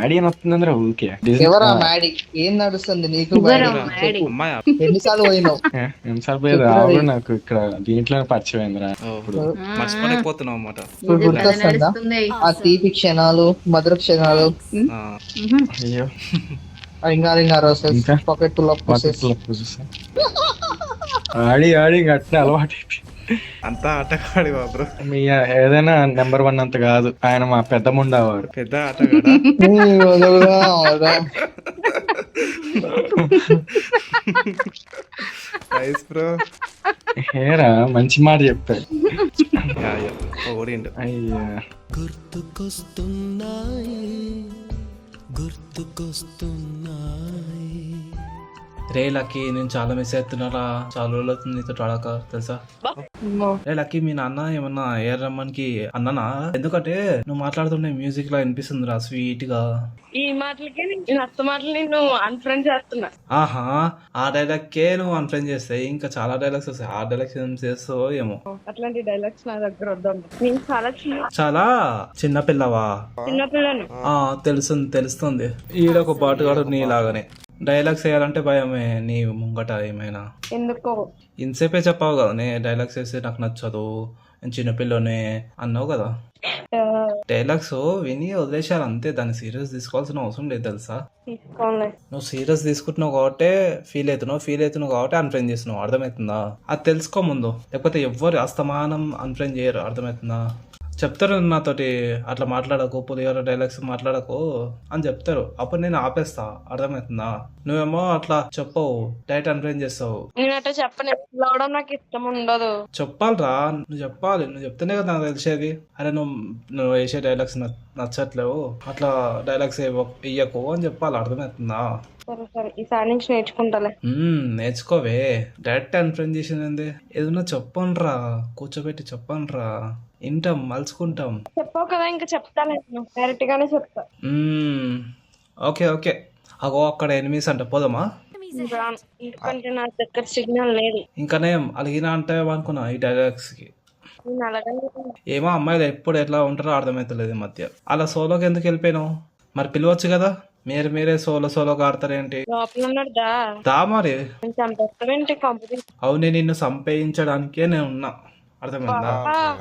Maddy అని వస్తుందంద్రా ఊరికే ఎవరా మ్యాడీ? ఏం నడుస్తుంది నీకు? మ్యాడీ ఎన్నిసార్లు పోయినావు? ఎన్నిసార్లు పోయి రావు నాకు ఇక్కడ దీంట్లోనే పరిచయం అయిందిరా. మర్చిపోలేకపోతున్నావు అన్నమాట. ఇప్పుడు గుర్తొస్తుందా ఆ తీపి క్షణాలు, మధుర క్షణాలు? అయ్యో రింగా రింగా రోసెస్, ఇంకా? Pocket full of roses. ఆడి ఆడి అట్నే అలవాటు అయిపోయింది. అంతా ఆటగాడి బ్రో. మీ ఏదైనా నెంబర్ 1 అంత కాదు, ఆయన మా పెద్ద ముండవారు. పెద్ద ఆటగాడా? Nice bro. హేరా మంచి మాట చెప్పారు. ఓడిండు. అయ్యా రే లక్కీ, నేను చాలా మిస్ అవుతున్నారా. చాలా రోజులు అవుతుంది నీతో ఆడక, తెలుసా? రే లక్కీ, మీ నాన్న ఏమన్నా ఏఆర్ రమ్మన్ కి అన్ననా? ఎందుకంటే నువ్వు మాట్లాడుతుంటే మ్యూజిక్ లా వినిపిస్తుందిరా స్వీట్ గా. ఈ మాటలకే నేను అత్త మాటలు నేను అన్ఫ్రెండ్ చేస్తున్నా. ఆహా, ఆ డైలాగ్ కే నువ్వు అన్ఫ్రెండ్ చేస్తాయి, ఇంకా చాలా డైలాగ్స్ వస్తాయి. ఆ డైలాగ్స్ ఏం చేస్తావో ఏమో. అట్లాంటి డైలాగ్స్ నా దగ్గర వద్దాం. నేను చాలా చిన్న పిల్లవా? చిన్న పిల్లని. తెలుస్తుంది. ఈడొక బాటుగాడు నీ లాగానే డైలాగ్స్ వేయాలంటే భయమే నీ ముంగట. ఏమైనా ఎందుకో ఇంతసేపే చెప్పావు కదా, నే డైలాగ్స్ వేస్తే నాకు నచ్చదు, నేను చిన్నపిల్లనే అన్నావు కదా. డైలాగ్స్ విని వదిలేశారు అంతే, దాన్ని సీరియస్ తీసుకోవాల్సిన అవసరం లేదు తెలుసా. నువ్వు సీరియస్ తీసుకుంటున్నావు కాబట్టి ఫీల్ అవుతున్నావు కాబట్టి అన్ఫ్రెండ్ చేస్తున్నావు, అర్థమవుతుందా? అది తెలుసుకో ముందు, లేకపోతే ఎవ్వరు అస్తమానం అన్ఫ్రెండ్ చేయరు, అర్థమవుతుందా? చెప్తారు నాతోటి అట్లా మాట్లాడకు, పులిహోర డైలాగ్స్ మాట్లాడకు అని చెప్తారు, అప్పుడు నేను ఆపేస్తా, అర్థమవుతుందా? నువ్వేమో అట్లా చెప్పవు, డైరెక్ట్ అన్ఫ్రెండ్ చేస్తావు. నేను అట్లా చెప్పను, నాకు ఇష్టం ఉండదు. చెప్పాలిరా, నువ్వు చెప్పాలి, నువ్వు చెప్తేనే కదా నాకు తెలిసేది. అరే నువ్వు వేసే డైలాగ్స్ నచ్చట్లేవు, అట్లా డైలాగ్స్ ఇయ్యకు అని చెప్పాలి, అర్థమవుతుందా? సరే ఈసారి నుంచి నేర్చుకుంటాలే. నేర్చుకోవే, డైరెక్ట్ అన్ఫ్రెండ్ చేసింది. ఏదన్నా చెప్పనురా, కూర్చోబెట్టి చెప్పనురా, వింటాం, మలుచుకుంటాం. చెప్పావు కదా, ఇంకా చెప్తాను, డైరెక్ట్ గానే చెప్తా. ఓకే అగో అక్కడ ఎనిమిస్ అంట, పోదామా? ఎందుకంటే నా దగ్గర సిగ్నల్ లేదు. ఇంకానేం అలిగినా అంటే అనుకున్నా ఈ డైలాగ్స్ కి. ఏమో అమ్మాయిలు ఎప్పుడు ఎట్లా ఉంటారో అర్థమవుతలేదు ఈ మధ్య. అలా సోలోకి ఎందుకు వెళ్ళిపోయినావు? మరి పిలవచ్చు కదా, మీరే సోలోగా ఆడతారేంటి? దా మరి. అవునే, నిన్ను సంపేయించడానికే నేను ఉన్నా, అర్థమైందా?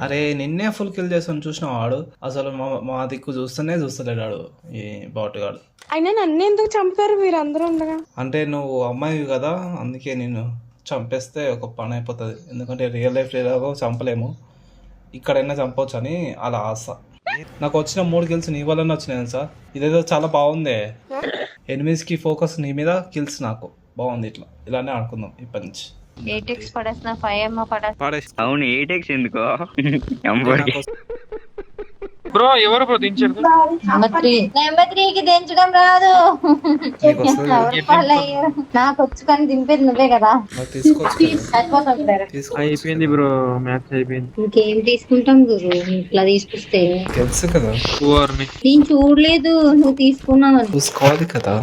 అరే నిన్నే ఫుల్ కిల్ చేస్తాను చూసినావు. వాడు అసలు మా దిక్కు చూస్తలేడు ఈ బాటుగాడు. అయినా నన్ను ఎందుకు చంపారు మీరు అందరూ ఉండగా? అంటే నువ్వు అమ్మాయి కదా, అందుకే నిన్ను చంపేస్తే ఒక పని అయిపోతుంది. ఎందుకంటే రియల్ లైఫ్ ఎలాగో చంపలేము, ఇక్కడైనా చంపవచ్చు అని అలా ఆశ. నాకు వచ్చిన 3 కిల్స్ నీ వల్లనే వచ్చినాయి సార్. ఇదేదో చాలా బాగుంది, ఎనిమిస్ కి ఫోకస్ నీ మీద, కిల్స్ నాకు బాగుంది. ఇలానే ఆడుకుందాం ఇప్పటి నుంచి. 8x పడేసిన 5M పడేసిన. అవును 8x ఎందుకో బ్రో. ఎవరు బ్రో దించారు? నెంబర్ 3కి దించడం రాదు. నాకు వచ్చు కానీ దింపేది నువ్వే కదా. అయిపోయింది బ్రో, మ్యాచ్ అయిపోయింది. ఇంకేం తీసుకుంటాం గురు, ఇట్లా తీసుకొస్తే తెలుసు కదా, నేను చూడలేదు, నువ్వు తీసుకున్నావు చూసుకోవాలి కదా.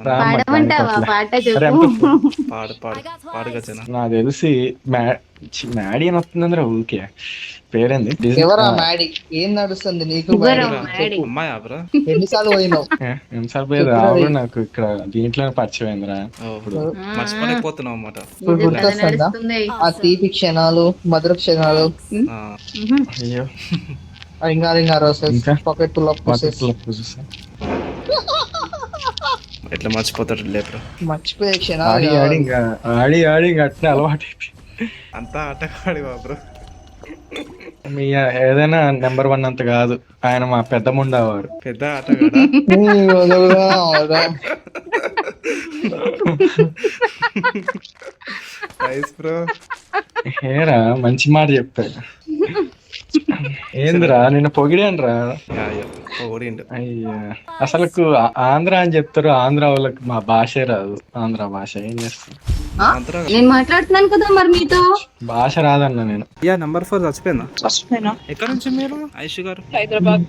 పాడమంటావా? పాట చెప్పు. నాకు తెలిసి మ్యాడీ అని వస్తుందంద్రా ఊరికే. పేరేంది? ఎవరా మ్యాడీ? ఏం నడుస్తుంది నీకు? ఎన్నిసార్లు పోయినావు? ఎన్నిసార్లు పోయి రావు నాకు ఇక్కడ దీంట్లోనే పరిచయం అయిందిరా. మర్చిపోలేకపోతున్నావు అన్నమాట. ఇప్పుడు గుర్తొస్తుందా ఆ తీపి క్షణాలు, మధుర క్షణాలు? అయ్యో ring a ring a roses, pocket full of roses. ఎట్లా మర్చిపోతాడు లేపరా. మర్చిపోయే క్షణాలు ఆడి అట్నే అలవాటు అయిపోయింది. అంతా ఆటగాడి బ్రో. మీ ఏదైనా నెంబర్ 1 అంత కాదు, ఆయన మా పెద్ద ముండవారు. పెద్ద ఆటగాడా? Nice bro. హేరా మంచి మాట చెప్పారు. ఏందిరా నిన్ను పొగిడాను రా. అయ్యా అసలు ఆంధ్ర అని చెప్తారు, ఆంధ్ర వాళ్ళకి మా భాషే రాదు. ఆంధ్ర భాష ఏం చేస్తాను, నేను మాట్లాడుతున్నాను కదా మరి మీతో. భాష రాదన్నా నేను. నంబర్ 4 చచ్చిపోయినా. ఎక్కడ నుంచి మీరు? ఐషు గారు హైదరాబాద్.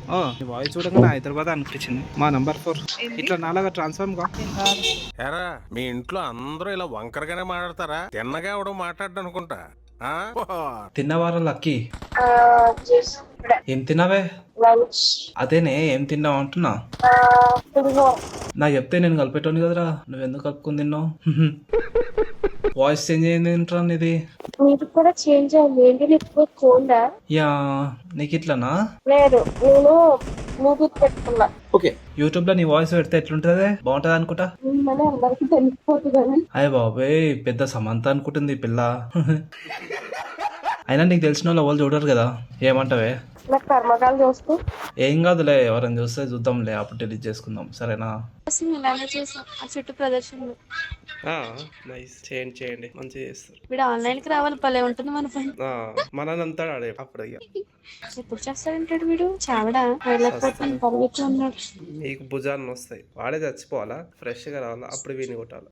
వాయిస్ చూడగానే హైదరాబాద్ అనిపించింది. మా నంబర్ 4 ఇట్లా నాలాగా ట్రాన్స్ఫార్మ్ గా. మీ ఇంట్లో అందరూ ఇలా వంకరగానే మాట్లాడతారా? తిన్నగా ఎవడో మాట్లాడ్డా అనుకుంటా. తిన్నవారా లక్కీ? ఏం తిన్నావే? అదేనే ఏం తిన్నావు అంటున్నా. నాకు చెప్తే నేను కలిపేటోని కదరా, నువ్వెందుకు కలుపుకొని తిన్నావు? వాయిస్ చేంజ్ అయింది ఏంట్రా నీది? మీరు కూడా చేంజ్ అయ్యింది ఏంటి? నీకు చూడా యా నీకు ఇట్లనా? లేదు, నేను మూవీ పెట్టుకున్నా. యూట్యూబ్ లో నీ వాయిస్ పెడితే ఎట్లుంటది? బాగుంటది అనుకుంటా. మిమ్మల్ని అందరికి తెలిసిపోతుందని. అయ్య బాబాయ్, పెద్ద సమంత అనుకుంటుంది ఈ పిల్ల. అయినా నీకు తెలిసిన వాళ్ళు ఎవరు చూడరు కదా, ఏమంటావే? నాకు కర్మకాలు చూస్తూ ఏం కాదులే, ఎవరైనా చూస్తే చూద్దాంలే, అప్పుడు డిలీట్ చేసుకుందాం సరేనా? ఇలానే చేసాం ఆ చుట్టూ ప్రదర్శనలు. నైస్, చేయండి చేయండి, మంచిగా చేస్తారు. వీడు ఆన్లైన్ కి రావాలి, భలే ఉంటుంది మన పని. మననంతా ఆడే అప్పుడు ఇక ఎప్పుడు చేస్తాడంటాడు వీడు? చావడా వెళ్ళకపోతే పరిగెత్తి ఉన్నాడు. మీకు భుజాన్ని వస్తాయి, వాడే చచ్చిపోవాలా, ఫ్రెష్ గా రావాలా, అప్పుడు వీని కొట్టాలి.